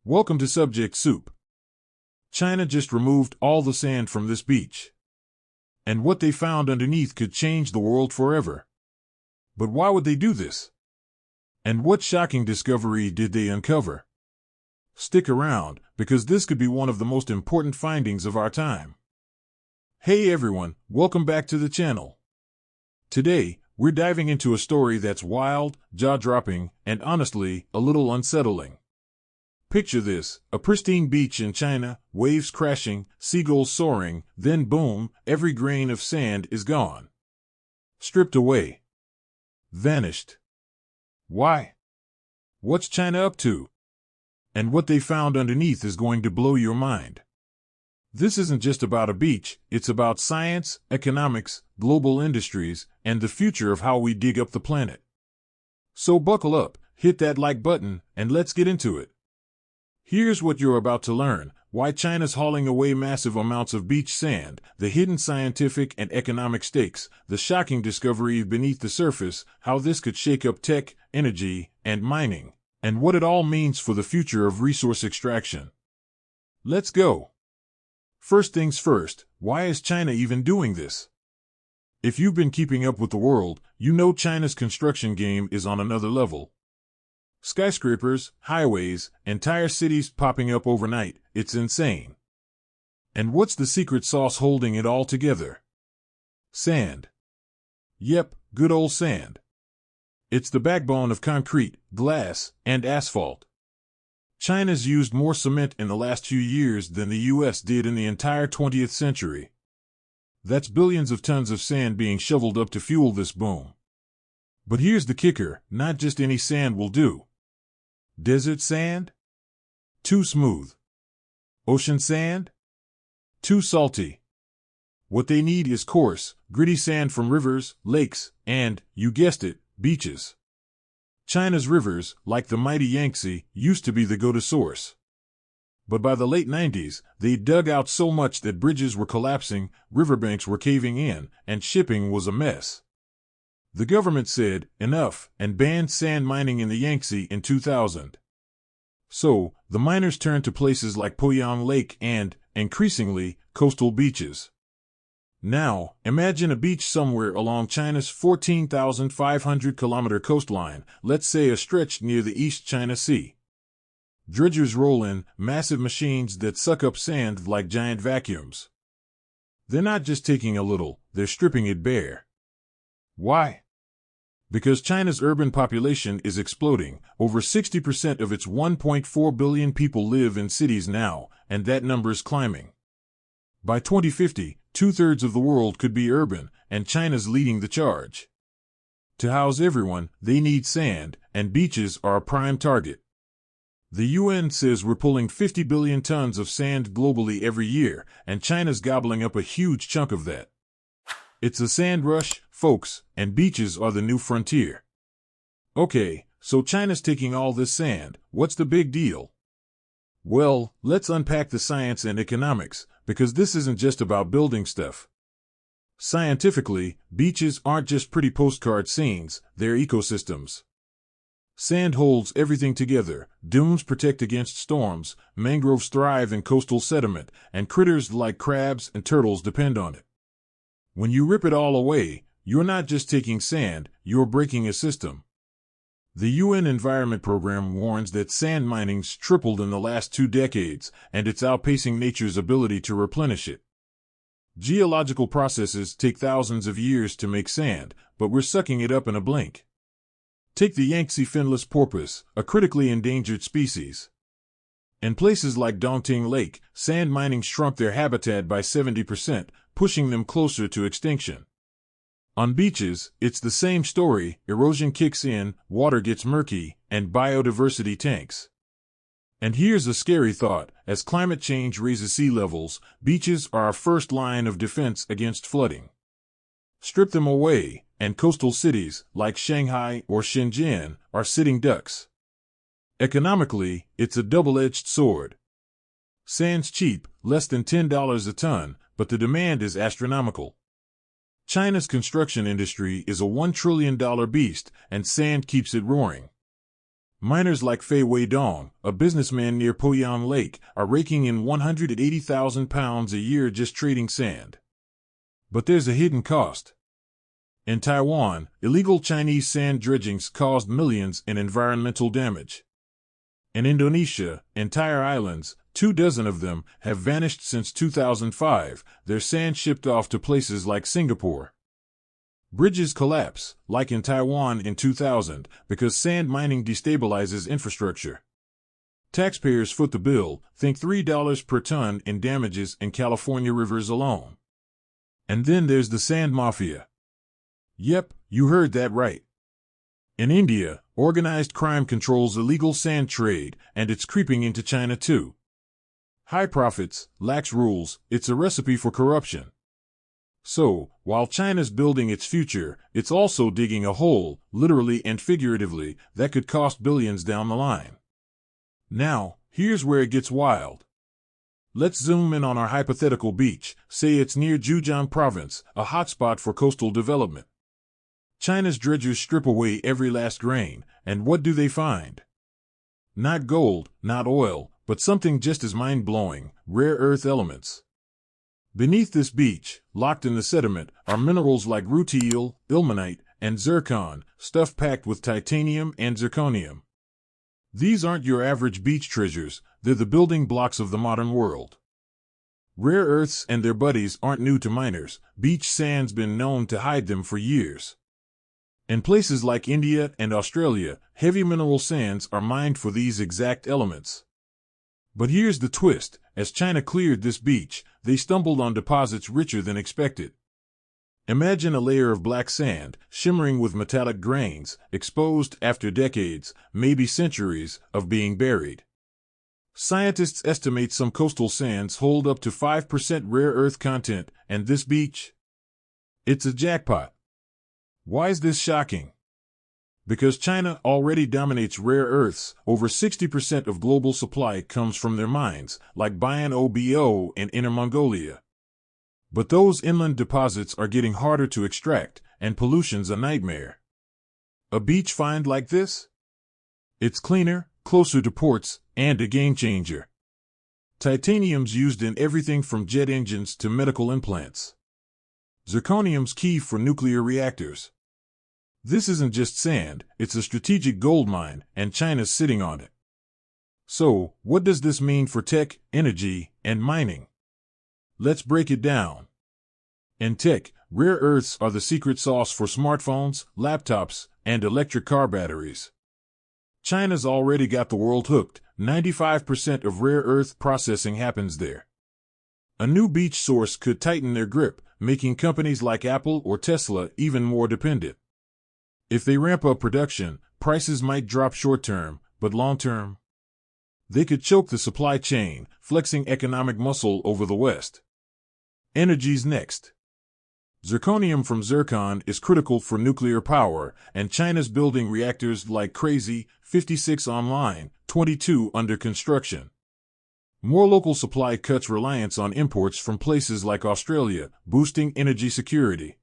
Welcome to Subject Soup. China just removed all the sand from this beach. And what they found underneath could change the world forever. But why would they do this? And what shocking discovery did they uncover? Stick around, because this could be one of the most important findings of our time. Hey everyone, welcome back to the channel. Today, we're diving into a story that's wild, jaw-dropping, and honestly, a little unsettling. Picture this, a pristine beach in China, waves crashing, seagulls soaring, then boom, every grain of sand is gone. Stripped away. Vanished. Why? What's China up to? And what they found underneath is going to blow your mind. This isn't just about a beach, it's about science, economics, global industries, and the future of how we dig up the planet. So buckle up, hit that like button, and let's get into it. Here's what you're about to learn: why China's hauling away massive amounts of beach sand, the hidden scientific and economic stakes, the shocking discovery beneath the surface, how this could shake up tech, energy, and mining, and what it all means for the future of resource extraction. Let's go. First things first, why is China even doing this? If you've been keeping up with the world, you know China's construction game is on another level. Skyscrapers, highways, entire cities popping up overnight, it's insane. And what's the secret sauce holding it all together? Sand. Yep, good old sand. It's the backbone of concrete, glass, and asphalt. China's used more cement in the last few years than the US did in the entire 20th century. That's billions of tons of sand being shoveled up to fuel this boom. But here's the kicker, not just any sand will do. Desert sand? Too smooth. Ocean sand? Too salty. What they need is coarse, gritty sand from rivers, lakes, and, you guessed it, beaches. China's rivers, like the mighty Yangtze, used to be the go-to source. But by the late 90s, they dug out so much that bridges were collapsing, riverbanks were caving in, and shipping was a mess. The government said, enough, and banned sand mining in the Yangtze in 2000. So, the miners turned to places like Poyang Lake and, increasingly, coastal beaches. Now, imagine a beach somewhere along China's 14,500-kilometer coastline, let's say a stretch near the East China Sea. Dredgers roll in, massive machines that suck up sand like giant vacuums. They're not just taking a little, they're stripping it bare. Why? Because China's urban population is exploding. Over 60% of its 1.4 billion people live in cities now, and that number is climbing. By 2050, two-thirds of the world could be urban, and China's leading the charge. To house everyone, they need sand, and beaches are a prime target. The UN says we're pulling 50 billion tons of sand globally every year, and China's gobbling up a huge chunk of that. It's a sand rush, folks, and beaches are the new frontier. Okay, so China's taking all this sand. What's the big deal? Well, let's unpack the science and economics, because this isn't just about building stuff. Scientifically, beaches aren't just pretty postcard scenes, they're ecosystems. Sand holds everything together. Dunes protect against storms, mangroves thrive in coastal sediment, and critters like crabs and turtles depend on it. When you rip it all away, you're not just taking sand, you're breaking a system. The UN Environment Program warns that sand mining's tripled in the last 2 decades, and it's outpacing nature's ability to replenish it. Geological processes take thousands of years to make sand, but we're sucking it up in a blink. Take the Yangtze finless porpoise, a critically endangered species. In places like Dongting Lake, sand mining shrunk their habitat by 70%, pushing them closer to extinction. On beaches, it's the same story: erosion kicks in, water gets murky, and biodiversity tanks. And here's a scary thought: as climate change raises sea levels, beaches are our first line of defense against flooding. Strip them away, and coastal cities, like Shanghai or Shenzhen, are sitting ducks. Economically, it's a double-edged sword. Sand's cheap, less than $10 a ton, but the demand is astronomical. China's construction industry is a $1 trillion beast, and sand keeps it roaring. Miners like Fei Weidong, a businessman near Poyang Lake, are raking in 180,000 pounds a year just trading sand. But there's a hidden cost. In Taiwan, illegal Chinese sand dredgings caused millions in environmental damage. In Indonesia, entire islands, 24 of them, have vanished since 2005, their sand shipped off to places like Singapore. Bridges collapse, like in Taiwan in 2000, because sand mining destabilizes infrastructure. Taxpayers foot the bill, think $3 per ton in damages in California rivers alone. And then there's the sand mafia. Yep, you heard that right. In India, organized crime controls illegal sand trade, and it's creeping into China too. High profits, lax rules, it's a recipe for corruption. So, while China's building its future, it's also digging a hole, literally and figuratively, that could cost billions down the line. Now, here's where it gets wild. Let's zoom in on our hypothetical beach, say it's near Zhejiang province, a hotspot for coastal development. China's dredgers strip away every last grain, and what do they find? Not gold, not oil, but something just as mind-blowing, rare earth elements. Beneath this beach, locked in the sediment, are minerals like rutile, ilmenite, and zircon, stuff packed with titanium and zirconium. These aren't your average beach treasures, they're the building blocks of the modern world. Rare earths and their buddies aren't new to miners, beach sand's been known to hide them for years. In places like India and Australia, heavy mineral sands are mined for these exact elements. But here's the twist, as China cleared this beach, they stumbled on deposits richer than expected. Imagine a layer of black sand, shimmering with metallic grains, exposed after decades, maybe centuries, of being buried. Scientists estimate some coastal sands hold up to 5% rare earth content, and this beach? It's a jackpot. Why is this shocking? Because China already dominates rare earths, over 60% of global supply comes from their mines, like Bayan Obo in Inner Mongolia. But those inland deposits are getting harder to extract, and pollution's a nightmare. A beach find like this? It's cleaner, closer to ports, and a game changer. Titanium's used in everything from jet engines to medical implants. Zirconium's key for nuclear reactors. This isn't just sand, it's a strategic gold mine, and China's sitting on it. So, what does this mean for tech, energy, and mining? Let's break it down. In tech, rare earths are the secret sauce for smartphones, laptops, and electric car batteries. China's already got the world hooked, 95% of rare earth processing happens there. A new beach source could tighten their grip, making companies like Apple or Tesla even more dependent. If they ramp up production, prices might drop short-term, but long-term? They could choke the supply chain, flexing economic muscle over the West. Energy's next. Zirconium from zircon is critical for nuclear power, and China's building reactors like crazy, 56 online, 22 under construction. More local supply cuts reliance on imports from places like Australia, boosting energy security.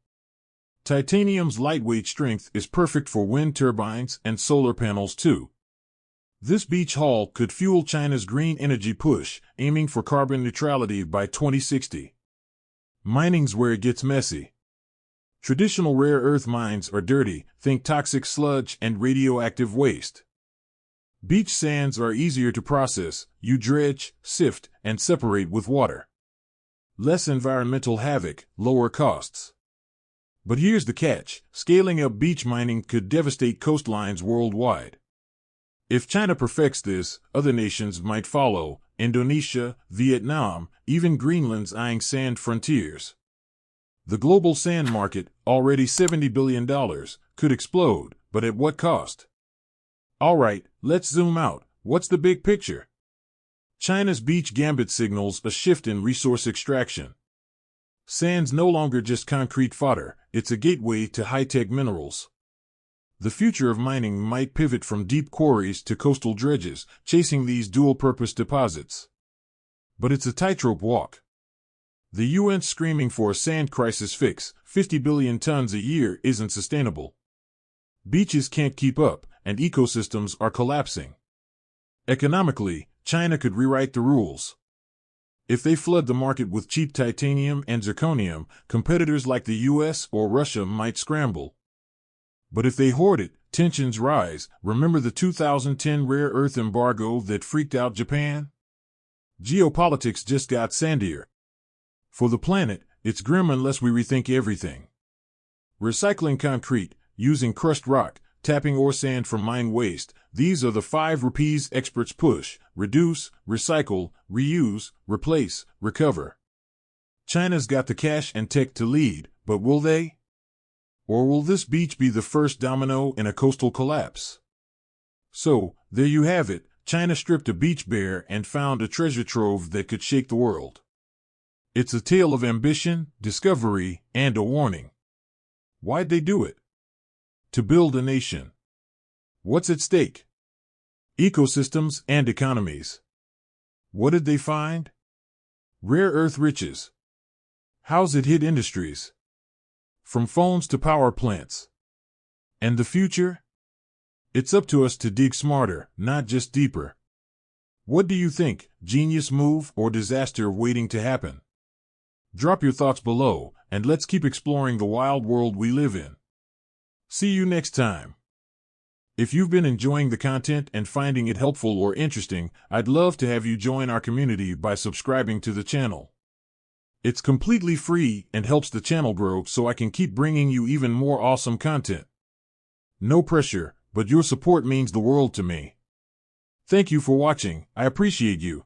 Titanium's lightweight strength is perfect for wind turbines and solar panels too. This beach haul could fuel China's green energy push, aiming for carbon neutrality by 2060. Mining's where it gets messy. Traditional rare earth mines are dirty, think toxic sludge and radioactive waste. Beach sands are easier to process, you dredge, sift, and separate with water. Less environmental havoc, lower costs. But here's the catch, scaling up beach mining could devastate coastlines worldwide. If China perfects this, other nations might follow, Indonesia, Vietnam, even Greenland's eyeing sand frontiers. The global sand market, already $70 billion, could explode, but at what cost? Alright, let's zoom out. What's the big picture? China's beach gambit signals a shift in resource extraction. Sand's no longer just concrete fodder, it's a gateway to high-tech minerals. The future of mining might pivot from deep quarries to coastal dredges, chasing these dual-purpose deposits. But it's a tightrope walk. The UN's screaming for a sand crisis fix, 50 billion tons a year isn't sustainable. Beaches can't keep up, and ecosystems are collapsing. Economically, China could rewrite the rules. If they flood the market with cheap titanium and zirconium, competitors like the US or Russia might scramble. But if they hoard it, tensions rise. Remember the 2010 rare earth embargo that freaked out Japan? Geopolitics just got sandier. For the planet, it's grim unless we rethink everything. Recycling concrete, using crushed rock, tapping ore sand from mine waste, these are the 5 Ps experts push: reduce, recycle, reuse, replace, recover. China's got the cash and tech to lead, but will they? Or will this beach be the first domino in a coastal collapse? So, there you have it. China stripped a beach bare and found a treasure trove that could shake the world. It's a tale of ambition, discovery, and a warning. Why'd they do it? To build a nation. What's at stake? Ecosystems and economies. What did they find? Rare earth riches. How's it hit industries? From phones to power plants. And the future? It's up to us to dig smarter, not just deeper. What do you think, genius move or disaster waiting to happen? Drop your thoughts below, and let's keep exploring the wild world we live in. See you next time. If you've been enjoying the content and finding it helpful or interesting, I'd love to have you join our community by subscribing to the channel. It's completely free and helps the channel grow so I can keep bringing you even more awesome content. No pressure, but your support means the world to me. Thank you for watching. I appreciate you.